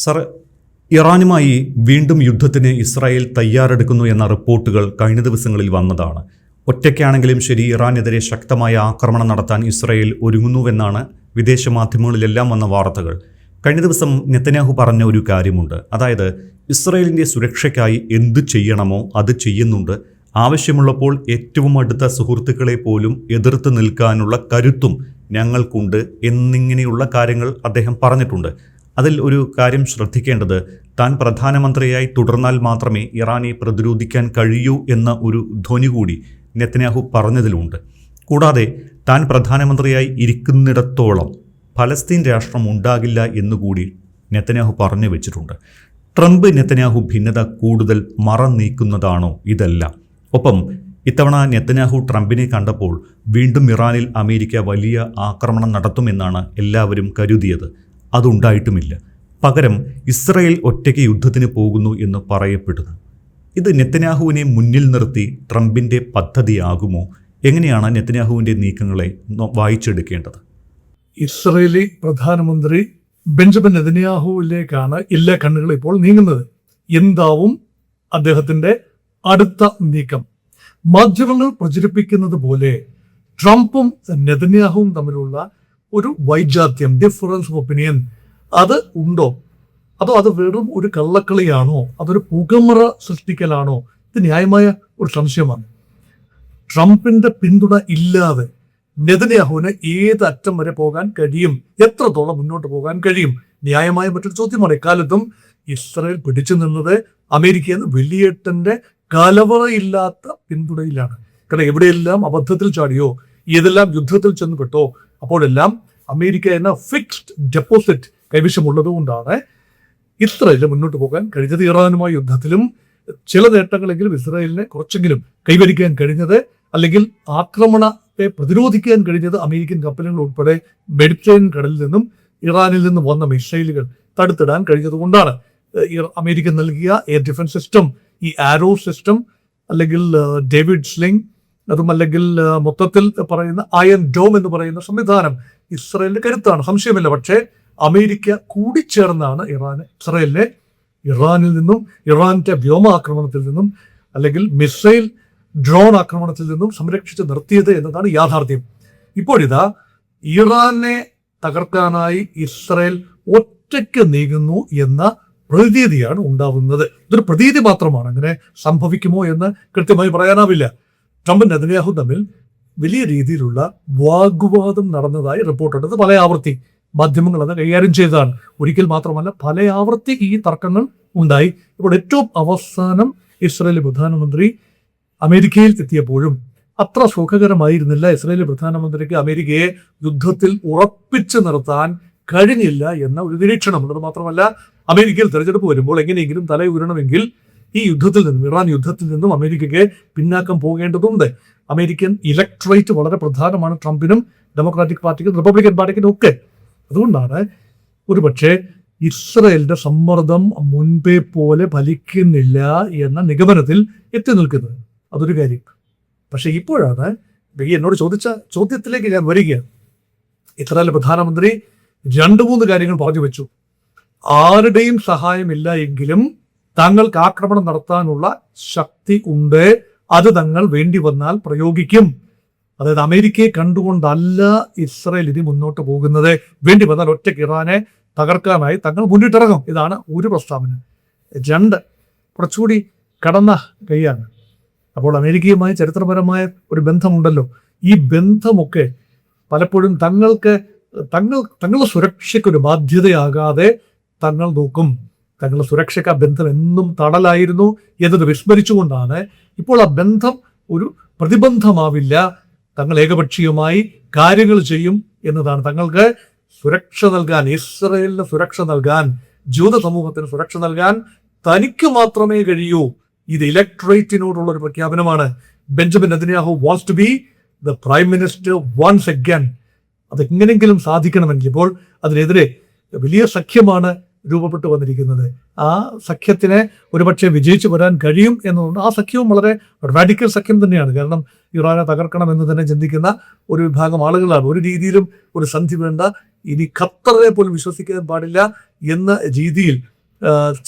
Sir, ഇറാനുമായി വീണ്ടും യുദ്ധത്തിന് ഇസ്രായേൽ തയ്യാറെടുക്കുന്നു എന്ന റിപ്പോർട്ടുകൾ കഴിഞ്ഞ ദിവസങ്ങളിൽ വന്നതാണ്. ഒറ്റയ്ക്കാണെങ്കിലും ശരി, ഇറാനെതിരെ ശക്തമായ ആക്രമണം നടത്താൻ ഇസ്രായേൽ ഒരുങ്ങുന്നുവെന്നാണ് വിദേശ മാധ്യമങ്ങളിലെല്ലാം വന്ന വാർത്തകൾ. കഴിഞ്ഞ ദിവസം നെതന്യാഹു പറഞ്ഞ ഒരു കാര്യമുണ്ട്. അതായത് ഇസ്രായേലിൻ്റെ സുരക്ഷയ്ക്കായി എന്ത് ചെയ്യണമോ അത് ചെയ്യുന്നുണ്ട്, ആവശ്യമുള്ളപ്പോൾ ഏറ്റവും അടുത്ത സുഹൃത്തുക്കളെ പോലും എതിർത്ത് നിൽക്കാനുള്ള കരുത്തും ഞങ്ങൾക്കുണ്ട് എന്നിങ്ങനെയുള്ള കാര്യങ്ങൾ അദ്ദേഹം പറഞ്ഞിട്ടുണ്ട്. അതിൽ ഒരു കാര്യം ശ്രദ്ധിക്കേണ്ടത്, താൻ പ്രധാനമന്ത്രിയായി തുടർന്നാൽ മാത്രമേ ഇറാനെ പ്രതിരോധിക്കാൻ കഴിയൂ എന്ന ഒരു ധ്വനി കൂടി നെതന്യാഹു പറഞ്ഞതിലുണ്ട്. കൂടാതെ താൻ പ്രധാനമന്ത്രിയായി ഇരിക്കുന്നിടത്തോളം ഫലസ്തീൻ രാഷ്ട്രം ഉണ്ടാകില്ല എന്നുകൂടി നെതന്യാഹു പറഞ്ഞു വെച്ചിട്ടുണ്ട്. ട്രംപ് നെതന്യാഹു ഭിന്നത കൂടുതൽ നീക്കുന്നതാണോ ഇതെല്ലാം? ഒപ്പം ഇത്തവണ നെതന്യാഹു ട്രംപിനെ കണ്ടപ്പോൾ വീണ്ടും ഇറാനിൽ അമേരിക്ക വലിയ ആക്രമണം നടത്തുമെന്നാണ് എല്ലാവരും കരുതിയത്. അതുണ്ടായിട്ടുമില്ല. പകരം ഇസ്രായേൽ ഒറ്റയ്ക്ക് യുദ്ധത്തിന് പോകുന്നു എന്ന് പറയപ്പെടുന്നു. ഇത് നെതന്യാഹുവിനെ മുന്നിൽ നിർത്തി ട്രംപിൻ്റെ പദ്ധതിയാകുമോ? എങ്ങനെയാണ് നെതന്യാഹുവിൻ്റെ നീക്കങ്ങളെ വായിച്ചെടുക്കേണ്ടത്? ഇസ്രായേലി പ്രധാനമന്ത്രി ബെഞ്ചമിൻ നെതന്യാഹുവിലേക്കാണ് എല്ലാ കണ്ണുകളും ഇപ്പോൾ നീങ്ങുന്നത്. എന്താവും അദ്ദേഹത്തിന്റെ അടുത്ത നീക്കം? മാധ്യമങ്ങൾ പ്രചരിപ്പിക്കുന്നത് പോലെ ട്രംപും നെതന്യാഹുവും തമ്മിലുള്ള ഒരു വൈജാത്യം, ഡിഫറൻസ് ഓഫ് ഒപ്പീനിയൻ, അത് ഉണ്ടോ? അതോ അത് വെറും ഒരു കള്ളക്കളിയാണോ? അതൊരു പുകമറ സൃഷ്ടിക്കലാണോ? ഇത് ന്യായമായ ഒരു സംശയമാണ്. ട്രംപിന്റെ പിന്തുണ ഇല്ലാതെ നെതന്യാഹുവിന് ഏത് അറ്റം വരെ പോകാൻ കഴിയും? എത്രത്തോളം മുന്നോട്ട് പോകാൻ കഴിയും? ന്യായമായ മറ്റൊരു ചോദ്യമാണ്. എക്കാലത്തും ഇസ്രായേൽ പിടിച്ചു നിന്നത് അമേരിക്കയിൽ നിന്ന് വെള്ളിയേട്ടന്റെ കലവറയില്ലാത്ത പിന്തുണയിലാണ്. കാരണം എവിടെയെല്ലാം അബദ്ധത്തിൽ ചാടിയോ, ഏതെല്ലാം യുദ്ധത്തിൽ ചെന്നുപെട്ടോ, അപ്പോഴെല്ലാം അമേരിക്ക എന്ന ഫിക്സ്ഡ് ഡെപ്പോസിറ്റ് കൈവശമുള്ളത് കൊണ്ടാണ് ഇസ്രായേലിന് മുന്നോട്ട് പോകാൻ കഴിഞ്ഞത്. ഇറാനുമായി യുദ്ധത്തിലും ചില നേട്ടങ്ങളെങ്കിലും ഇസ്രായേലിനെ കുറച്ചെങ്കിലും കൈവരിക്കാൻ കഴിഞ്ഞത്, അല്ലെങ്കിൽ ആക്രമണത്തെ പ്രതിരോധിക്കാൻ കഴിഞ്ഞത് അമേരിക്കൻ കപ്പലുകൾ ഉൾപ്പെടെ മെഡിറ്ററേനിയൻ കടലിൽ നിന്നും ഇറാനിൽ നിന്നും വന്ന മിസൈലുകൾ തടുത്തിടാൻ കഴിഞ്ഞത് കൊണ്ടാണ്. അമേരിക്ക നൽകിയ എയർ ഡിഫൻസ് സിസ്റ്റം, ഈ ആരോ സിസ്റ്റം, അല്ലെങ്കിൽ ഡേവിഡ് സ്ലിംഗ്, അതും അല്ലെങ്കിൽ മൊത്തത്തിൽ പറയുന്ന അയൺ ഡോം എന്ന് പറയുന്ന സംവിധാനം ഇസ്രായേലിന്റെ കരുത്താണ്, സംശയമില്ല. പക്ഷേ അമേരിക്ക കൂടിച്ചേർന്നാണ് ഇസ്രായേലിനെ ഇറാനിൽ നിന്നും, ഇറാന്റെ വ്യോമാക്രമണത്തിൽ നിന്നും, അല്ലെങ്കിൽ മിസൈൽ ഡ്രോൺ ആക്രമണത്തിൽ നിന്നും സംരക്ഷിച്ച് നിർത്തിയത് എന്നതാണ് യാഥാർത്ഥ്യം. ഇപ്പോഴിതാ ഇറാനെ തകർക്കാനായി ഇസ്രായേൽ ഒറ്റയ്ക്ക് നീങ്ങുന്നു എന്ന പ്രതീതിയാണ് ഉണ്ടാവുന്നത്. ഇതൊരു പ്രതീതി മാത്രമാണ്. അങ്ങനെ സംഭവിക്കുമോ എന്ന് കൃത്യമായി പറയാനാവില്ല. ട്രംപും നെതന്യാഹു തമ്മിൽ വലിയ രീതിയിലുള്ള വാഗ്വാദം നടന്നതായി റിപ്പോർട്ടുണ്ട്. പല ആവർത്തി മാധ്യമങ്ങൾ അത് കൈകാര്യം ചെയ്തതാണ്. ഒരിക്കൽ മാത്രമല്ല, പല ആവർത്തി ഈ തർക്കങ്ങൾ ഉണ്ടായി. ഇപ്പോൾ ഏറ്റവും അവസാനം ഇസ്രായേലി പ്രധാനമന്ത്രി അമേരിക്കയിൽ എത്തിയപ്പോഴും അത്ര സുഖകരമായിരുന്നില്ല. ഇസ്രായേലി പ്രധാനമന്ത്രിക്ക് അമേരിക്കയെ യുദ്ധത്തിൽ ഉറപ്പിച്ചു നിർത്താൻ കഴിഞ്ഞില്ല എന്ന ഒരു നിരീക്ഷണമുള്ളത് മാത്രമല്ല, അമേരിക്കയിൽ തെരഞ്ഞെടുപ്പ് വരുമ്പോൾ എങ്ങനെയെങ്കിലും തലയുയരണമെങ്കിൽ ഈ യുദ്ധത്തിൽ നിന്നും, ഇറാൻ യുദ്ധത്തിൽ നിന്നും അമേരിക്കയ്ക്ക് പിന്നാക്കം പോകേണ്ടതുണ്ട്. അമേരിക്കൻ ഇലക്ട്രേറ്റ് വളരെ പ്രധാനമാണ് ട്രംപിനും ഡെമോക്രാറ്റിക് പാർട്ടിക്കും റിപ്പബ്ലിക്കൻ പാർട്ടിക്കും ഒക്കെ. അതുകൊണ്ടാണ് ഒരുപക്ഷെ ഇസ്രായേലിന്റെ സമ്മർദ്ദം മുൻപേ പോലെ ഫലിക്കുന്നില്ല എന്ന നിഗമനത്തിൽ എത്തി നിൽക്കുന്നത്. അതൊരു കാര്യം. പക്ഷെ ഇപ്പോഴാണ് എന്നോട് ചോദിച്ച ചോദ്യത്തിലേക്ക് ഞാൻ വരികയാണ്. ഇസ്രായേൽ പ്രധാനമന്ത്രി 2-3 കാര്യങ്ങൾ പറഞ്ഞു വെച്ചു. ആരുടെയും സഹായമില്ല എങ്കിലും തങ്ങൾക്ക് ആക്രമണം നടത്താനുള്ള ശക്തി ഉണ്ട്, അത് തങ്ങൾ വേണ്ടി വന്നാൽ പ്രയോഗിക്കും. അതായത് അമേരിക്കയെ കണ്ടുകൊണ്ടല്ല ഇസ്രായേൽ ഇനി മുന്നോട്ട് പോകുന്നത്. വേണ്ടി വന്നാൽ ഒറ്റയ്ക്ക് ഇറാനെ തകർക്കാനായി തങ്ങൾ മുന്നിട്ടിറങ്ങും. ഇതാണ് ഒരു പ്രസ്താവന. 2, കുറച്ചുകൂടി കടന്ന കൈയാണ്. അപ്പോൾ അമേരിക്കയുമായി ചരിത്രപരമായ ഒരു ബന്ധമുണ്ടല്ലോ. ഈ ബന്ധമൊക്കെ പലപ്പോഴും തങ്ങളുടെ സുരക്ഷയ്ക്കൊരു ബാധ്യതയാകാതെ തങ്ങൾ നോക്കും. തങ്ങളുടെ സുരക്ഷയ്ക്ക് ആ ബന്ധം എന്നും തടലായിരുന്നു എന്നത് വിസ്മരിച്ചുകൊണ്ടാണ് ഇപ്പോൾ ആ ബന്ധം ഒരു പ്രതിബന്ധമാവില്ല, തങ്ങൾ ഏകപക്ഷീയമായി കാര്യങ്ങൾ ചെയ്യും എന്നതാണ്. തങ്ങൾക്ക് സുരക്ഷ നൽകാൻ, ഇസ്രായേലിന് സുരക്ഷ നൽകാൻ, ജൂത സമൂഹത്തിന് സുരക്ഷ നൽകാൻ തനിക്ക് മാത്രമേ കഴിയൂ. ഇത് ഇലക്ട്രേറ്റിനോടുള്ള ഒരു പ്രഖ്യാപനമാണ്. Benjamin Netanyahu wants to be the prime minister once again. അതെങ്ങനെങ്കിലും സാധിക്കണമെങ്കിൽ ഇപ്പോൾ അതിനെതിരെ വലിയ സഖ്യമാണ് രൂപപ്പെട്ടു വന്നിരിക്കുന്നത്. ആ സഖ്യത്തിന് ഒരുപക്ഷെ വിജയിച്ചു വരാൻ കഴിയും എന്നതുകൊണ്ട് ആ സഖ്യവും വളരെ റാഡിക്കൽ സഖ്യം തന്നെയാണ്. കാരണം ഇറാനെ തകർക്കണം എന്ന് തന്നെ ചിന്തിക്കുന്ന ഒരു വിഭാഗം ആളുകളാണ്. ഒരു രീതിയിലും ഒരു സന്ധി വേണ്ട, ഇനി ഖത്തറിനെ പോലും വിശ്വസിക്കാൻ പാടില്ല എന്ന രീതിയിൽ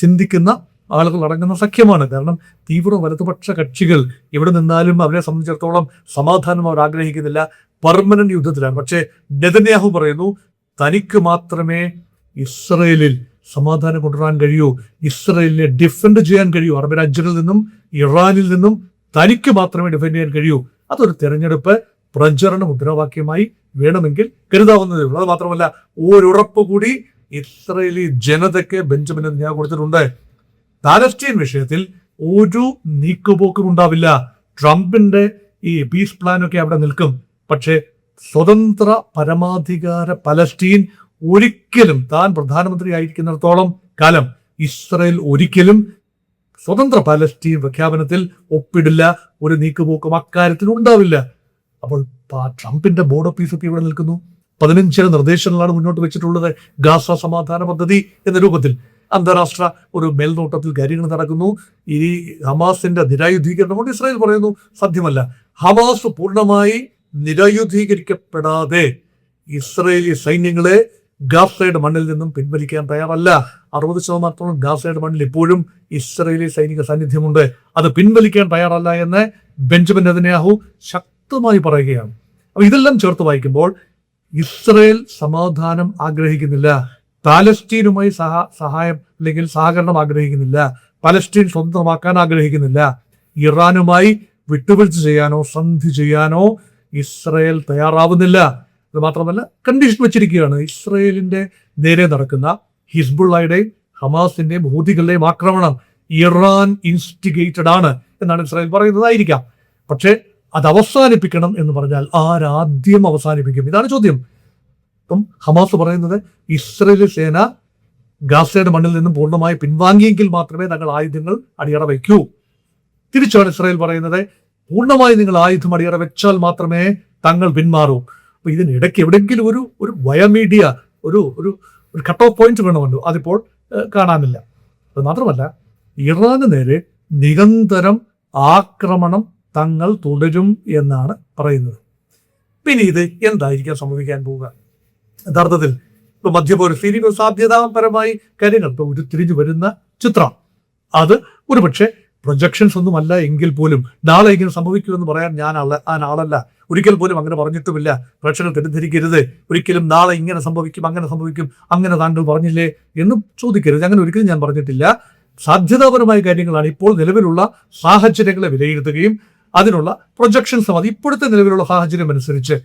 ചിന്തിക്കുന്ന ആളുകൾ അടങ്ങുന്ന സഖ്യമാണ്. കാരണം തീവ്ര വലതുപക്ഷ കക്ഷികൾ എവിടെ നിന്നാലും അവരെ സംബന്ധിച്ചിടത്തോളം സമാധാനം അവർ ആഗ്രഹിക്കുന്നില്ല, പെർമനന്റ് യുദ്ധത്തിലാണ്. പക്ഷേ നെതന്യാഹു പറയുന്നു തനിക്ക് മാത്രമേ ഇസ്രയേലിൽ സമാധാനം കൊണ്ടുവരാൻ കഴിയൂ, ഇസ്രയേലിനെ ഡിഫെൻഡ് ചെയ്യാൻ കഴിയൂ, അറബ് രാജ്യങ്ങളിൽ നിന്നും ഇറാനിൽ നിന്നും തനിക്ക് മാത്രമേ ഡിഫെൻഡ് ചെയ്യാൻ കഴിയൂ. അതൊരു തെരഞ്ഞെടുപ്പ് പ്രചരണ മുദ്രാവാക്യമായി വേണമെങ്കിൽ കരുതാവുന്നതേ ഉള്ളൂ. അത് മാത്രമല്ല ഒരുറപ്പ് കൂടി ഇസ്രയേലി ജനതയ്ക്ക് ബെഞ്ചമിൻ നെതന്യാഹു കൊടുത്തിട്ടുണ്ട്. പാലസ്റ്റീൻ വിഷയത്തിൽ ഒരു നീക്കുപോക്കും ഉണ്ടാവില്ല. ട്രംപിന്റെ ഈ പീസ് പ്ലാനൊക്കെ അവിടെ നിൽക്കും. പക്ഷേ സ്വതന്ത്ര പരമാധികാര പലസ്തീൻ ഒരിക്കലും, താൻ പ്രധാനമന്ത്രി ആയിരിക്കുന്നിടത്തോളം കാലം ഇസ്രയേൽ ഒരിക്കലും സ്വതന്ത്ര പലസ്തീൻ പ്രഖ്യാപനത്തിൽ ഒപ്പിടില്ല. ഒരു നീക്കുപോക്കും അക്കാര്യത്തിൽ ഉണ്ടാവില്ല. അപ്പോൾ ട്രംപിന്റെ ബോർഡ് ഓഫീസൊക്കെ ഇവിടെ നിൽക്കുന്നു. 15 നിർദ്ദേശങ്ങളാണ് മുന്നോട്ട് വെച്ചിട്ടുള്ളത്. ഗാസ സമാധാന പദ്ധതി എന്ന രൂപത്തിൽ അന്താരാഷ്ട്ര ഒരു മേൽനോട്ടത്തിൽ കാര്യങ്ങൾ നടക്കുന്നു. ഈ ഹമാസിന്റെ നിരായുധീകരണം കൊണ്ട് ഇസ്രായേൽ പറയുന്നു സാധ്യമല്ല. ഹമാസ് പൂർണ്ണമായി നിരായുധീകരിക്കപ്പെടാതെ ഇസ്രായേലി സൈന്യങ്ങളെ ഗാസയുടെ മണ്ണിൽ നിന്നും പിൻവലിക്കാൻ തയ്യാറല്ല. 60% ഗാസയുടെ മണ്ണിൽ ഇപ്പോഴും ഇസ്രായേലി സൈനിക സാന്നിധ്യമുണ്ട്. അത് പിൻവലിക്കാൻ തയ്യാറല്ല എന്ന് ബെഞ്ചമിൻ നെതന്യാഹു ശക്തമായി പറയുകയാണ്. അപ്പൊ ഇതെല്ലാം ചേർത്ത് വായിക്കുമ്പോൾ ഇസ്രായേൽ സമാധാനം ആഗ്രഹിക്കുന്നില്ല, പാലസ്തീനുമായി സഹായം അല്ലെങ്കിൽ സഹകരണം ആഗ്രഹിക്കുന്നില്ല, പലസ്തീൻ സ്വന്തമാക്കാൻ ആഗ്രഹിക്കുന്നില്ല, ഇറാനുമായി വിട്ടുവീഴ്ച ചെയ്യാനോ സന്ധി ചെയ്യാനോ ഇസ്രായേൽ തയ്യാറാവുന്നില്ല. അത് മാത്രമല്ല കണ്ടീഷൻ വെച്ചിരിക്കുകയാണ്. ഇസ്രായേലിന്റെ നേരെ നടക്കുന്ന ഹിസ്ബുള്ളയുടെയും ഹമാസിന്റെയും ഹൂതികളുടെയും ആക്രമണം ഇറാൻ ഇൻസ്റ്റിഗേറ്റഡ് ആണ് എന്നാണ് ഇസ്രായേൽ പറയുന്നതായിരിക്കാം. പക്ഷേ അത് അവസാനിപ്പിക്കണം എന്ന് പറഞ്ഞാൽ ആരാദ്യം അവസാനിപ്പിക്കും? ഇതാണ് ചോദ്യം. അപ്പം ഹമാസ് പറയുന്നത് ഇസ്രായേലി സേന ഗാസയുടെ മണ്ണിൽ നിന്നും പൂർണ്ണമായി പിൻവാങ്ങിയെങ്കിൽ മാത്രമേ തങ്ങൾ ആയുധങ്ങൾ അടിയറ വയ്ക്കൂ. തിരിച്ചാണ് ഇസ്രായേൽ പറയുന്നത് പൂർണ്ണമായി നിങ്ങൾ ആയുധം അടിയറ വെച്ചാൽ മാത്രമേ തങ്ങൾ പിന്മാറൂ. അപ്പൊ ഇതിനിടയ്ക്ക് എവിടെയെങ്കിലും ഒരു വയമീഡിയ ഒരു കട്ട് ഓഫ് പോയിന്റ് വേണമല്ലോ, അതിപ്പോൾ കാണാനില്ല. അത് മാത്രമല്ല ഇറാന് നേരെ നിരന്തരം ആക്രമണം തങ്ങൾ തുടരും എന്നാണ് പറയുന്നത്. പിന്നെ ഇത് എന്തായിരിക്കാം സംഭവിക്കാൻ പോവുക? യഥാർത്ഥത്തിൽ ഇപ്പൊ മധ്യപൗരസ്തീനിക സാധ്യതാപരമായി കാര്യങ്ങൾ ഇപ്പൊ ഉരുത്തിരിഞ്ഞു വരുന്ന ചിത്രം, അത് ഒരുപക്ഷെ പ്രൊജക്ഷൻസ് ഒന്നും അല്ല എങ്കിൽ പോലും നാളെ ഇങ്ങനെ സംഭവിക്കുമെന്ന് പറയാൻ ഞാൻ ആളല്ല. ഒരിക്കൽ പോലും അങ്ങനെ പറഞ്ഞിട്ടുമില്ല. പ്രേക്ഷകർ തെറ്റിദ്ധരിക്കരുത്. ഒരിക്കലും നാളെ ഇങ്ങനെ സംഭവിക്കും, അങ്ങനെ സംഭവിക്കും, അങ്ങനെ താങ്കൾ പറഞ്ഞില്ലേ എന്ന് ചോദിക്കരുത്. അങ്ങനെ ഒരിക്കലും ഞാൻ പറഞ്ഞിട്ടില്ല. സാധ്യതാപരമായ കാര്യങ്ങളാണ്. ഇപ്പോൾ നിലവിലുള്ള സാഹചര്യങ്ങളെ വിലയിരുത്തുകയും അതിനുള്ള പ്രൊജക്ഷൻസും അത് ഇപ്പോഴത്തെ നിലവിലുള്ള സാഹചര്യം അനുസരിച്ച്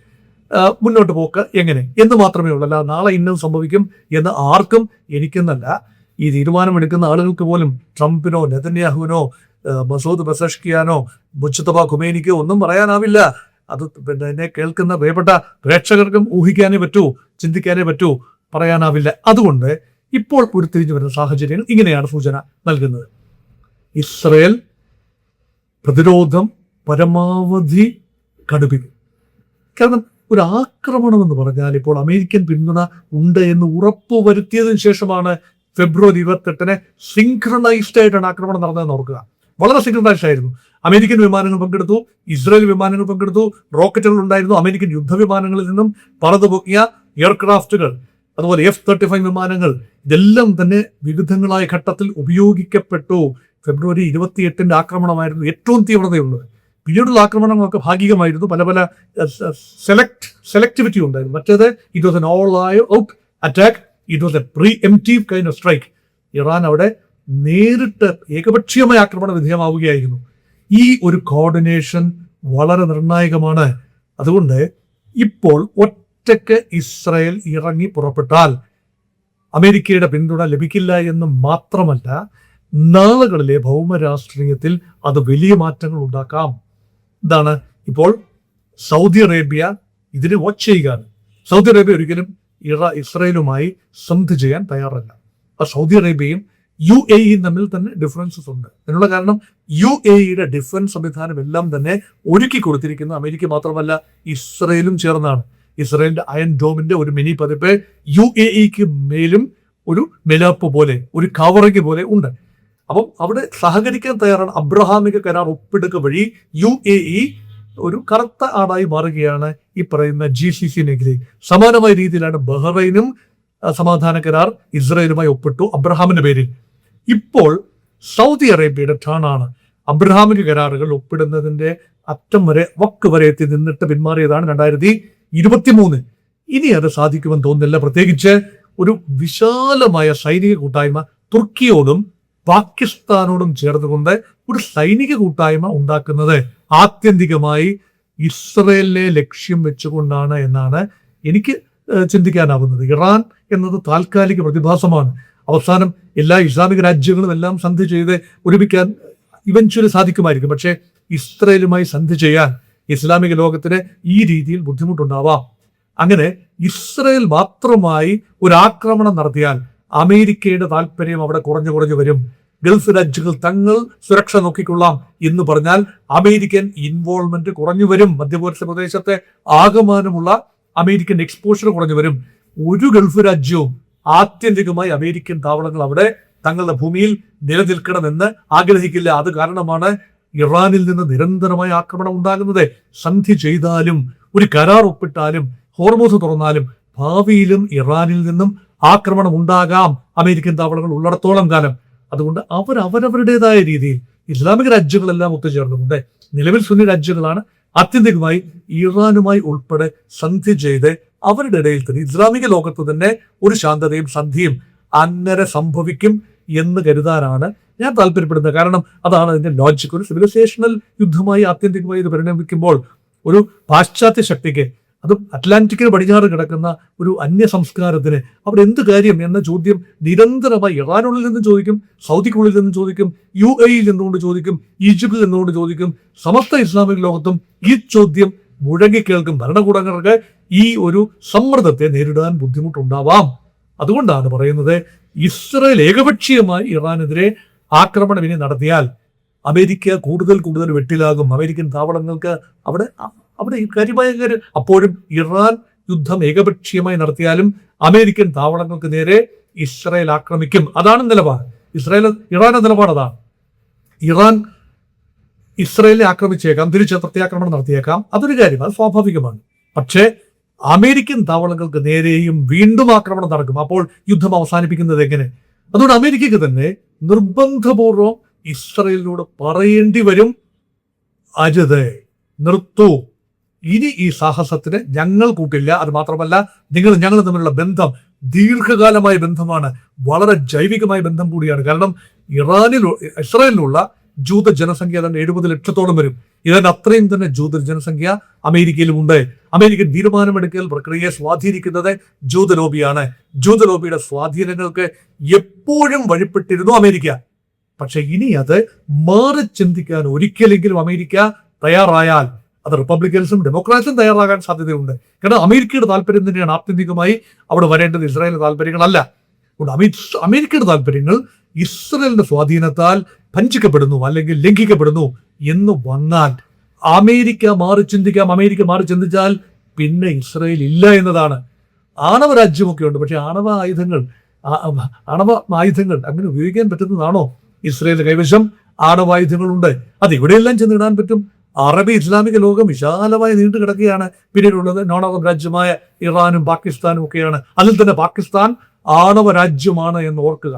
മുന്നോട്ട് പോക്ക് എങ്ങനെ എന്ന് മാത്രമേ ഉള്ളൂ. അല്ല നാളെ ഇന്നത് സംഭവിക്കും എന്ന് ആർക്കും എനിക്കെന്നല്ല, ഈ തീരുമാനമെടുക്കുന്ന ആളുകൾക്ക് പോലും ട്രംപിനോ നെതന്യാഹുവിനോ മസൂദ് പെസഷ്കിയാനോ മുജ്തബ ഖുമൈനിക്കോ ഒന്നും പറയാനാവില്ല. അത് പിന്നെ എന്നെ കേൾക്കുന്ന പ്രിയപ്പെട്ട പ്രേക്ഷകർക്കും ഊഹിക്കാനേ പറ്റൂ, ചിന്തിക്കാനേ പറ്റൂ, പറയാനാവില്ല. അതുകൊണ്ട് ഇപ്പോൾ ഉരുത്തിരിഞ്ഞു വരുന്ന സാഹചര്യങ്ങൾ ഇങ്ങനെയാണ് സൂചന നൽകുന്നത്. ഇസ്രയേൽ പ്രതിരോധം പരമാവധി കടുപ്പിക്കും. കാരണം ഒരു ആക്രമണം എന്ന് പറഞ്ഞാൽ ഇപ്പോൾ അമേരിക്കൻ പിന്തുണ ഉണ്ട് എന്ന് ഉറപ്പുവരുത്തിയതിനു ശേഷമാണ് ഫെബ്രുവരി 28 സിങ്ക്രണൈസ്ഡ് ആയിട്ടാണ് ആക്രമണം നടന്നതെന്ന് ഓർക്കുക. വളരെ സിങ്ക്രണൈസ്ഡ് ആയിരുന്നു. അമേരിക്കൻ വിമാനങ്ങൾ പങ്കെടുത്തു, ഇസ്രായേൽ വിമാനങ്ങൾ പങ്കെടുത്തു, റോക്കറ്റുകൾ ഉണ്ടായിരുന്നു, അമേരിക്കൻ യുദ്ധവിമാനങ്ങളിൽ നിന്നും പറന്നുപോക്കിയ എയർക്രാഫ്റ്റുകൾ, അതുപോലെ F-35 വിമാനങ്ങൾ, ഇതെല്ലാം തന്നെ വിവിധങ്ങളായ ഘട്ടത്തിൽ ഉപയോഗിക്കപ്പെട്ടു. ഫെബ്രുവരി 28 ആക്രമണമായിരുന്നു ഏറ്റവും തീവ്രതയുള്ളത്. പിന്നീടുള്ള ആക്രമണങ്ങളൊക്കെ ഭാഗികമായിരുന്നു, പല പല സെലക്ടിവിറ്റി ഉണ്ടായിരുന്നു. മറ്റേത് it was an all out attack, it was a preemptive kind of strike. Iran അവിടെ നേരിട്ട് ഏകപക്ഷീയമായ ആക്രമണ വിധേയമാവുകയായിരുന്നു. ഈ ഒരു കോർഡിനേഷൻ വളരെ നിർണായകമാണ്. അതുകൊണ്ട് ഇപ്പോൾ ഒറ്റയ്ക്ക് ഇസ്രായേൽ ഇറങ്ങി പുറപ്പെട്ടാൽ അമേരിക്കയുടെ പിന്തുണ ലഭിക്കില്ല എന്ന് മാത്രമല്ല, നാളുകളിലെ ഭൗമരാഷ്ട്രീയത്തിൽ അത് വലിയ മാറ്റങ്ങൾ ഉണ്ടാക്കാം. ഇതാണ് ഇപ്പോൾ സൗദി അറേബ്യ ഇതിനെ വാച്ച് ചെയ്യുകയാണ്. സൗദി അറേബ്യ ഒരിക്കലും ഇസ്രായേലുമായി സന്ധി ചെയ്യാൻ തയ്യാറല്ല. ആ സൗദി അറേബ്യയും UAE തമ്മിൽ തന്നെ ഡിഫറൻസസ് ഉണ്ട്. അതിനുള്ള കാരണം UAEയുടെ ഡിഫൻസ് സംവിധാനം എല്ലാം തന്നെ ഒരുക്കി കൊടുത്തിരിക്കുന്ന അമേരിക്ക മാത്രമല്ല ഇസ്രായേലും ചേർന്നാണ്. ഇസ്രായേലിന്റെ അയൺ ഡോമിന്റെ ഒരു മിനി പതിപ്പ് UAEക്ക് മേലും ഒരു മെലാപ്പ് പോലെ, ഒരു കവറിങ് പോലെ ഉണ്ട്. അപ്പം അവിടെ സഹകരിക്കാൻ തയ്യാറാണ്. അബ്രഹാമിക കരാർ ഒപ്പിടുക വഴി UAE ഒരു കറുത്ത ആടായി മാറുകയാണ് ഈ പറയുന്ന GCC മേഖലയിൽ. സമാനമായ രീതിയിലാണ് ബഹ്റൈനും സമാധാന കരാർ ഇസ്രായേലുമായി ഒപ്പിട്ടു അബ്രഹാമിന്റെ പേരിൽ. ഇപ്പോൾ സൗദി അറേബ്യയുടെ ടേണാണ്. അബ്രഹാമിക കരാറുകൾ ഒപ്പിടുന്നതിന്റെ അറ്റം വരെ വക്ക് വരെ എത്തി നിന്നിട്ട് പിന്മാറിയതാണ് 2023. ഇനി അത് സാധിക്കുമെന്ന് തോന്നുന്നില്ല. പ്രത്യേകിച്ച് ഒരു വിശാലമായ സൈനിക കൂട്ടായ്മ തുർക്കിയോടും പാകിസ്ഥാനോടും ചേർന്നുകൊണ്ട് ഒരു സൈനിക കൂട്ടായ്മ ഉണ്ടാക്കുന്നത് ആത്യന്തികമായി ഇസ്രയേലിനെ ലക്ഷ്യം വെച്ചുകൊണ്ടാണ് എന്നാണ് എനിക്ക് ചിന്തിക്കാനാവുന്നത്. ഇറാൻ എന്നത് താൽക്കാലിക പ്രതിഭാസമാണ്. അവസാനം എല്ലാ ഇസ്ലാമിക രാജ്യങ്ങളും എല്ലാം സന്ധി ചെയ്ത് ഒരുമിക്കാൻ ഇവൻച്വലി സാധിക്കുമായിരിക്കും. പക്ഷേ ഇസ്രയേലുമായി സന്ധി ചെയ്യാൻ ഇസ്ലാമിക ലോകത്തിന് ഈ രീതിയിൽ ബുദ്ധിമുട്ടുണ്ടാവാം. അങ്ങനെ ഇസ്രയേൽ മാത്രമായി ഒരു ആക്രമണം നടത്തിയാൽ അമേരിക്കയുടെ താല്പര്യം അവിടെ കുറഞ്ഞു വരും. ഗൾഫ് രാജ്യങ്ങൾ തങ്ങൾ സുരക്ഷ നോക്കിക്കൊള്ളാം എന്ന് പറഞ്ഞാൽ അമേരിക്കൻ ഇൻവോൾവ്മെന്റ് കുറഞ്ഞു വരും. മധ്യപൂർവ്വ പ്രദേശത്തെ ആകമാനമുള്ള അമേരിക്കൻ എക്സ്പോഷർ കുറഞ്ഞു വരും. ഒരു ഗൾഫ് രാജ്യവും ആത്യന്തികമായി അമേരിക്കൻ താവളങ്ങൾ അവിടെ തങ്ങളുടെ ഭൂമിയിൽ നിലനിൽക്കണമെന്ന് ആഗ്രഹിക്കില്ല. അത് കാരണമാണ് ഇറാനിൽ നിന്ന് നിരന്തരമായ ആക്രമണം ഉണ്ടാകുന്നത്. സന്ധി ചെയ്താലും ഒരു കരാർ ഒപ്പിട്ടാലും ഹോർമൂസ് തുറന്നാലും ഭാവിയിലും ഇറാനിൽ നിന്നും ആക്രമണം ഉണ്ടാകാം അമേരിക്കൻ താവളങ്ങൾ ഉള്ളിടത്തോളം കാലം. അതുകൊണ്ട് അവരവരുടേതായ രീതിയിൽ ഇസ്ലാമിക രാജ്യങ്ങളെല്ലാം ഒത്തുചേർന്നുകൊണ്ട് നിലവിൽ സുന്നി രാജ്യങ്ങളാണ് ആത്യന്തികമായി ഇറാനുമായി ഉൾപ്പെടെ സന്ധി ചെയ്ത് അവരുടെ ഇടയിൽ തന്നെ ഇസ്ലാമിക ലോകത്ത് തന്നെ ഒരു ശാന്തതയും സന്ധിയും അങ്ങനെ സംഭവിക്കും എന്ന് കരുതാനാണ് ഞാൻ താല്പര്യപ്പെടുന്നത്. കാരണം അതാണ് അതിന്റെ ലോജിക്. ഒരു സിവിലൈസേഷണൽ യുദ്ധമായി ആത്യന്തികമായി ഇത് പരിണമിക്കുമ്പോൾ ഒരു പാശ്ചാത്യ ശക്തിക്ക്, അതും അറ്റ്ലാന്റിക്കിന് പടിഞ്ഞാറ് കിടക്കുന്ന ഒരു അന്യ സംസ്കാരത്തിന് അവിടെ എന്ത് കാര്യം എന്ന ചോദ്യം നിരന്തരമായി ഇറാനുള്ളിൽ നിന്ന് ചോദിക്കും, സൗദിക്കുള്ളിൽ നിന്ന് ചോദിക്കും, UAE നിന്നുകൊണ്ട് ചോദിക്കും, ഈജിപ്തിൽ നിന്നുകൊണ്ട് ചോദിക്കും. സമസ്ത ഇസ്ലാമിക ലോകത്തും ഈ ചോദ്യം മുഴങ്ങിക്കേൾക്കും. ഭരണകൂടങ്ങൾക്ക് ഈ ഒരു സമ്മർദ്ദത്തെ നേരിടാൻ ബുദ്ധിമുട്ടുണ്ടാവാം. അതുകൊണ്ടാണ് പറയുന്നത് ഇസ്രയേൽ ഏകപക്ഷീയമായി ഇറാനെതിരെ ആക്രമണം ഇനി നടത്തിയാൽ അമേരിക്ക കൂടുതൽ വെട്ടിലാകും. അമേരിക്കൻ താവളങ്ങൾക്ക് അവിടെ ഈ കാര്യമായ അപ്പോഴും ഇറാൻ യുദ്ധം ഏകപക്ഷീയമായി നടത്തിയാലും അമേരിക്കൻ താവളങ്ങൾക്ക് നേരെ ഇസ്രയേൽ ആക്രമിക്കും. അതാണ് നിലപാട്. ഇറാന്റെ നിലപാട് അതാണ്. ഇറാൻ ഇസ്രയേലിനെ ആക്രമിച്ചേക്കാം, തിരിച്ച് പ്രത്യാക്രമണം നടത്തിയേക്കാം. അതൊരു കാര്യം, അത് സ്വാഭാവികമാണ്. പക്ഷേ അമേരിക്കൻ താവളങ്ങൾക്ക് നേരെയും വീണ്ടും ആക്രമണം നടക്കും. അപ്പോൾ യുദ്ധം അവസാനിപ്പിക്കുന്നത് എങ്ങനെ? അതുകൊണ്ട് അമേരിക്കയ്ക്ക് തന്നെ നിർബന്ധപൂർവം ഇസ്രയേലിനോട് പറയേണ്ടി വരും, അരുത്, നിർത്തൂ, ഇനി ഈ സാഹസത്തിന് ഞങ്ങൾ കൂട്ടില്ല. അത് മാത്രമല്ല, ഞങ്ങൾ തമ്മിലുള്ള ബന്ധം ദീർഘകാലമായ ബന്ധമാണ്, വളരെ ജൈവികമായ ബന്ധം കൂടിയാണ്. കാരണം ഇസ്രായേലിലുള്ള ജൂത ജനസംഖ്യ തന്നെ 70 ലക്ഷത്തോളം വരും. ഇതിന് അത്രയും തന്നെ ജൂത ജനസംഖ്യ അമേരിക്കയിലുമുണ്ട്. അമേരിക്കൻ തീരുമാനമെടുക്കൽ പ്രക്രിയയെ സ്വാധീനിക്കുന്നത് ജൂത ലോബിയാണ്. ജൂത ലോബിയുടെ സ്വാധീനങ്ങൾക്ക് എപ്പോഴും വഴിപ്പെട്ടിരുന്നു അമേരിക്ക. പക്ഷെ ഇനി അത് മാറി ചിന്തിക്കാൻ ഒരിക്കലെങ്കിലും അമേരിക്ക തയ്യാറായാൽ അത് റിപ്പബ്ലിക്കൻസും ഡെമോക്രാറ്റ്സും തയ്യാറാകാൻ സാധ്യതയുണ്ട്. കാരണം അമേരിക്കയുടെ താല്പര്യം തന്നെയാണ് ആത്യന്തികമായി അവിടെ വരേണ്ടത്, ഇസ്രായേലിന്റെ താല്പര്യങ്ങളല്ല. അമേരിക്കയുടെ താല്പര്യങ്ങൾ ഇസ്രായേലിന്റെ സ്വാധീനത്താൽ ഭഞ്ചിക്കപ്പെടുന്നു അല്ലെങ്കിൽ ലംഘിക്കപ്പെടുന്നു എന്ന് വന്നാൽ അമേരിക്ക മാറി ചിന്തിച്ചാൽ പിന്നെ ഇസ്രായേൽ ഇല്ല എന്നതാണ്. ആണവ രാജ്യമൊക്കെ ഉണ്ട്, പക്ഷെ ആണവ ആയുധങ്ങൾ അങ്ങനെ ഉപയോഗിക്കാൻ പറ്റുന്നതാണോ ഇസ്രായേലിന്റെ കൈവശം? ആണവായുധങ്ങളുണ്ട്, അത് എവിടെയെല്ലാം ചെന്നിടാൻ പറ്റും. അറബി ഇസ്ലാമിക ലോകം വിശാലമായി നീണ്ടു കിടക്കുകയാണ്. പിന്നീടുള്ളത് നോൺ അറബ് രാജ്യമായ ഇറാനും പാകിസ്ഥാനും ഒക്കെയാണ്. അതിൽ തന്നെ പാകിസ്ഥാൻ ആണവ രാജ്യമാണ് എന്ന് ഓർക്കുക.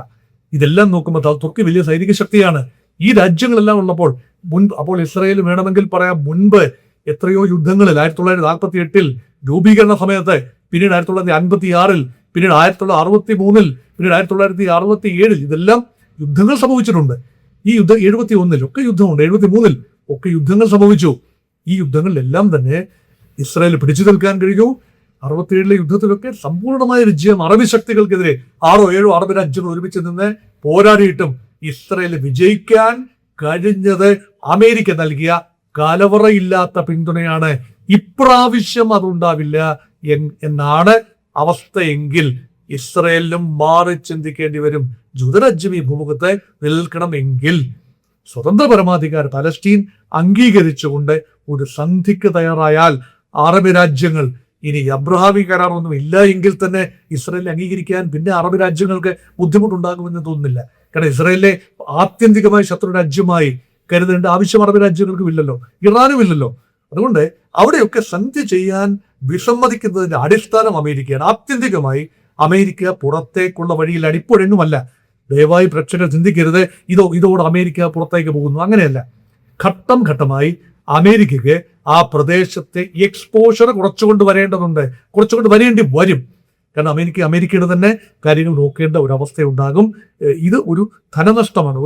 ഇതെല്ലാം നോക്കുമ്പോൾ തുർക്കി വലിയ സൈനിക ശക്തിയാണ്. ഈ രാജ്യങ്ങളെല്ലാം ഉള്ളപ്പോൾ അപ്പോൾ ഇസ്രായേൽ വേണമെങ്കിൽ പറയാം മുൻപ് എത്രയോ യുദ്ധങ്ങളിൽ 1948 രൂപീകരണ സമയത്ത്, പിന്നീട് 1956, പിന്നീട് 1963, പിന്നീട് 1967 ഇതെല്ലാം യുദ്ധങ്ങൾ സംഭവിച്ചിട്ടുണ്ട്. ഈ യുദ്ധം 71 ഒക്കെ യുദ്ധമുണ്ട്, 73 ഒക്കെ യുദ്ധങ്ങൾ സംഭവിച്ചു. ഈ യുദ്ധങ്ങളിലെല്ലാം തന്നെ ഇസ്രായേൽ പിടിച്ചു നിൽക്കാൻ കഴിഞ്ഞു. 67 യുദ്ധത്തിലൊക്കെ സമ്പൂർണമായ വിജയം അറബി ശക്തികൾക്കെതിരെ 6 or 7 അറബ് രാജ്യങ്ങൾ ഒരുമിച്ച് നിന്ന് പോരാടിയിട്ടും ഇസ്രായേൽ വിജയിക്കാൻ കഴിഞ്ഞത് അമേരിക്ക നൽകിയ കലവറയില്ലാത്ത പിന്തുണയാണ്. ഇപ്രാവശ്യം അതുണ്ടാവില്ല എന്നാണ് അവസ്ഥയെങ്കിൽ ഇസ്രായേലിനും മാറി ചിന്തിക്കേണ്ടി വരും. ജൂതരാജ്യം ഈ ഭൂമുഖത്തെ നിലനിൽക്കണമെങ്കിൽ സ്വതന്ത്ര പരമാധികാര പലസ്തീൻ അംഗീകരിച്ചുകൊണ്ട് ഒരു സന്ധിക്ക് തയ്യാറായാൽ അറബ് രാജ്യങ്ങൾ, ഇനി അബ്രഹാമി കരാറൊന്നും ഇല്ല എങ്കിൽ തന്നെ ഇസ്രായേലിനെ അംഗീകരിക്കാൻ പിന്നെ അറബ് രാജ്യങ്ങൾക്ക് ബുദ്ധിമുട്ടുണ്ടാകുമെന്ന് തോന്നുന്നില്ല. കാരണം ഇസ്രായേലിനെ ആത്യന്തികമായി ശത്രു രാജ്യമായി കരുതേണ്ട ആവശ്യം അറബ് രാജ്യങ്ങൾക്കും ഇല്ലല്ലോ, ഇറാനും ഇല്ലല്ലോ. അതുകൊണ്ട് അവിടെയൊക്കെ സന്ധി ചെയ്യാൻ വിസമ്മതിക്കുന്നതിന്റെ അടിസ്ഥാനം അമേരിക്കയാണ്. ആത്യന്തികമായി അമേരിക്ക പുറത്തേക്കുള്ള വഴിയിലാണ്, ഇപ്പോഴെങ്ങുമല്ല. ദയവായി പ്രേക്ഷകർ ചിന്തിക്കരുത് ഇതോടെ അമേരിക്ക പുറത്തേക്ക് പോകുന്നു. അങ്ങനെയല്ല. ഘട്ടം ഘട്ടമായി അമേരിക്കയ്ക്ക് ആ പ്രദേശത്തെ എക്സ്പോഷർ കുറച്ചുകൊണ്ട് വരേണ്ടി വരും. കാരണം അമേരിക്കയുടെ തന്നെ കാര്യങ്ങൾ നോക്കേണ്ട ഒരവസ്ഥയുണ്ടാകും. ഇത് ഒരു ധനനഷ്ടമാണ്.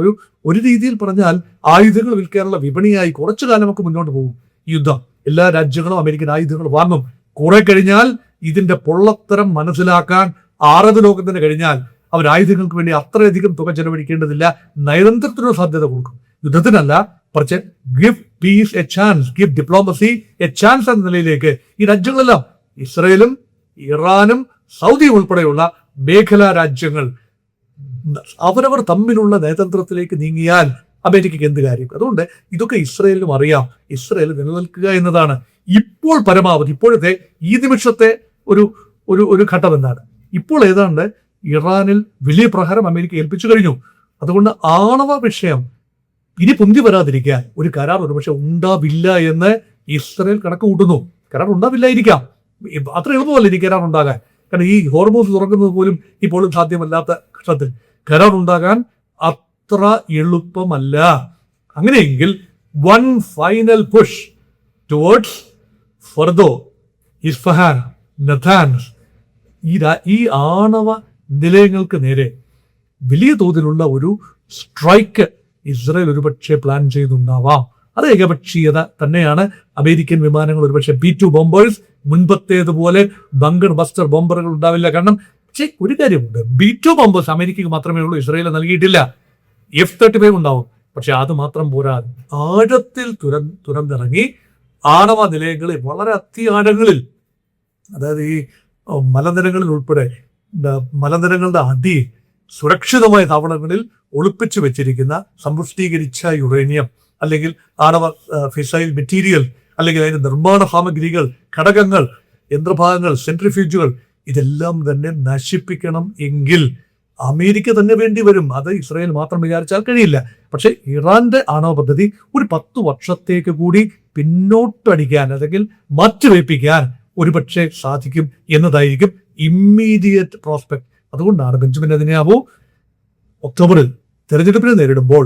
ഒരു രീതിയിൽ പറഞ്ഞാൽ ആയുധങ്ങൾ വിൽക്കാനുള്ള വിപണിയായി കുറച്ചു കാലം നമുക്ക് മുന്നോട്ട് പോകും ഈ യുദ്ധം. എല്ലാ രാജ്യങ്ങളും അമേരിക്കൻ ആയുധങ്ങൾ വാങ്ങും. കുറെ കഴിഞ്ഞാൽ ഇതിന്റെ പൊള്ളത്തരം മനസ്സിലാക്കാൻ ആറത് ലോകത്തിന് കഴിഞ്ഞാൽ അവർ ആയുധങ്ങൾക്ക് വേണ്ടി അത്രയധികം തുക ചെലവഴിക്കേണ്ടതില്ല. നയതന്ത്രത്തിനുള്ള സാധ്യത കൊടുക്കും. യുദ്ധത്തിനല്ല, പക്ഷേ give peace a chance, give diplomacy a chance എന്ന നിലയിലേക്ക് ഈ രാജ്യങ്ങളെല്ലാം, ഇസ്രയേലും ഇറാനും സൗദിയും ഉൾപ്പെടെയുള്ള മേഖലാ രാജ്യങ്ങൾ അവരവർ തമ്മിലുള്ള നയതന്ത്രത്തിലേക്ക് നീങ്ങിയാൽ അമേരിക്കയ്ക്ക് എന്ത് കാര്യം? അതുകൊണ്ട് ഇതൊക്കെ ഇസ്രയേലിനും അറിയാം. ഇസ്രയേൽ നിലനിൽക്കുക എന്നതാണ് ഇപ്പോൾ പരമാവധി. ഇപ്പോഴത്തെ ഈ നിമിഷത്തെ ഒരു ഘട്ടം എന്താണ്? ഇപ്പോൾ ഏതാണ്ട് ഇറാനിൽ വലിയ പ്രഹരം അമേരിക്ക ഏൽപ്പിച്ചു കഴിഞ്ഞു. അതുകൊണ്ട് ആണവ വിഷയം ഇനി പൊന്തി വരാതിരിക്കാൻ ഒരു കരാർ ഒരുപക്ഷെ ഉണ്ടാവില്ല എന്ന് ഇസ്രയേൽ കണക്ക് കൂട്ടുന്നു. കരാർ ഉണ്ടാവില്ലായിരിക്കാം. അത്ര എളുപ്പമല്ല ഇനി കരാർ ഉണ്ടാകാൻ. കാരണം ഈ ഹോർമൂസ് തുറക്കുന്നത് പോലും ഇപ്പോഴും സാധ്യമല്ലാത്ത ഘട്ടത്തിൽ കരാർ ഉണ്ടാകാൻ അത്ര എളുപ്പമല്ല. അങ്ങനെയെങ്കിൽ one final push towards Fordow, Isfahan, Natanz, ഈ ആണവ നിലയങ്ങൾക്ക് നേരെ വലിയ തോതിലുള്ള ഒരു സ്ട്രൈക്ക് ഇസ്രയേൽ ഒരുപക്ഷെ പ്ലാൻ ചെയ്തുണ്ടാവാം. അത് ഏകപക്ഷീയത തന്നെയാണ്. അമേരിക്കൻ വിമാനങ്ങൾ ഒരുപക്ഷെ B-2 ബോംബേഴ്സ്, മുൻപത്തേതുപോലെ ബങ്കർ ബസ്റ്റർ ബോംബറുകൾ ഉണ്ടാവില്ല. കാരണം പക്ഷേ ഒരു കാര്യമുണ്ട്, B-2 ബോംബേഴ്സ് അമേരിക്കയ്ക്ക് മാത്രമേ ഉള്ളൂ, ഇസ്രയേൽ നൽകിയിട്ടില്ല. F-35 ഉണ്ടാവും. പക്ഷെ അത് മാത്രം പോരാ, ആഴത്തിൽ തുരന്നിറങ്ങി ആണവ നിലയങ്ങളിൽ വളരെ അത്യാഴങ്ങളിൽ, അതായത് ഈ മലനിരകളിൽ ഉൾപ്പെടെ മലനിരകളുടെ അടി സുരക്ഷിതമായ താവളങ്ങളിൽ ഒളിപ്പിച്ചു വെച്ചിരിക്കുന്ന സമ്പുഷ്ടീകരിച്ച യുറേനിയം അല്ലെങ്കിൽ ആണവ ഫിസൈൽ മെറ്റീരിയൽ അല്ലെങ്കിൽ അതിന്റെ നിർമ്മാണ സാമഗ്രികൾ, ഘടകങ്ങൾ, യന്ത്രഭാഗങ്ങൾ, സെൻട്രിഫ്യൂജുകൾ ഇതെല്ലാം തന്നെ നശിപ്പിക്കണം എങ്കിൽ അമേരിക്ക തന്നെ വേണ്ടി വരും. അത് ഇസ്രായേൽ മാത്രം വിചാരിച്ചാൽ കഴിയില്ല. പക്ഷെ ഇറാന്റെ ആണവ പദ്ധതി ഒരു 10 വർഷത്തേക്ക് കൂടി പിന്നോട്ടടിക്കാൻ അല്ലെങ്കിൽ മാറ്റിവയ്പ്പിക്കാൻ ഒരുപക്ഷെ സാധിക്കും എന്നതായിരിക്കും ഇമ്മീഡിയറ്റ് പ്രോസ്പെക്ട്. അതുകൊണ്ടാണ് ബെഞ്ചമിൻ നെതന്യാഹു ഒക്ടോബറിൽ തെരഞ്ഞെടുപ്പിനെ നേരിടുമ്പോൾ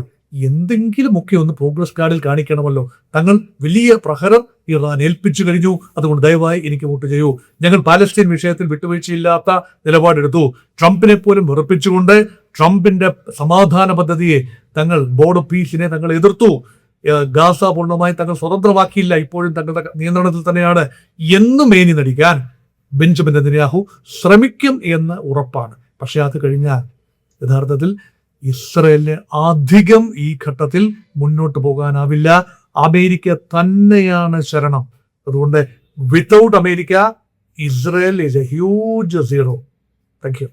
എന്തെങ്കിലുമൊക്കെ ഒന്ന് പ്രോഗ്രസ് കാർഡിൽ കാണിക്കണമല്ലോ. തങ്ങൾ വലിയ പ്രഹരം ഇറാൻ ഏൽപ്പിച്ചു കഴിഞ്ഞു, അതുകൊണ്ട് ദയവായി എനിക്ക് വോട്ട് ചെയ്യൂ. ഞങ്ങൾ പാലസ്തീൻ വിഷയത്തിൽ വിട്ടുവീഴ്ചയില്ലാത്ത നിലപാടെടുത്തു. ട്രംപിനെ പോലും വെറുപ്പിച്ചുകൊണ്ട് ട്രംപിന്റെ സമാധാന പദ്ധതിയെ തങ്ങൾ, ബോർഡ് ഓഫ് പീസിനെ തങ്ങൾ എതിർത്തു. ഗാസ പൂർണ്ണമായി തങ്ങൾ സ്വതന്ത്രമാക്കിയില്ല, ഇപ്പോഴും തങ്ങളുടെ നിയന്ത്രണത്തിൽ തന്നെയാണ് എന്ന് മേനി നടിക്കാൻ ബെഞ്ചമിൻ നെതന്യാഹു ശ്രമിക്കും എന്ന് ഉറപ്പാണ്. പക്ഷെ അത് കഴിഞ്ഞാൽ യഥാർത്ഥത്തിൽ ഇസ്രയേലിന് അധികം ഈ ഘട്ടത്തിൽ മുന്നോട്ട് പോകാനാവില്ല. അമേരിക്ക തന്നെയാണ് ശരണം. അതുകൊണ്ട് without America Israel is A huge zero. Thank you.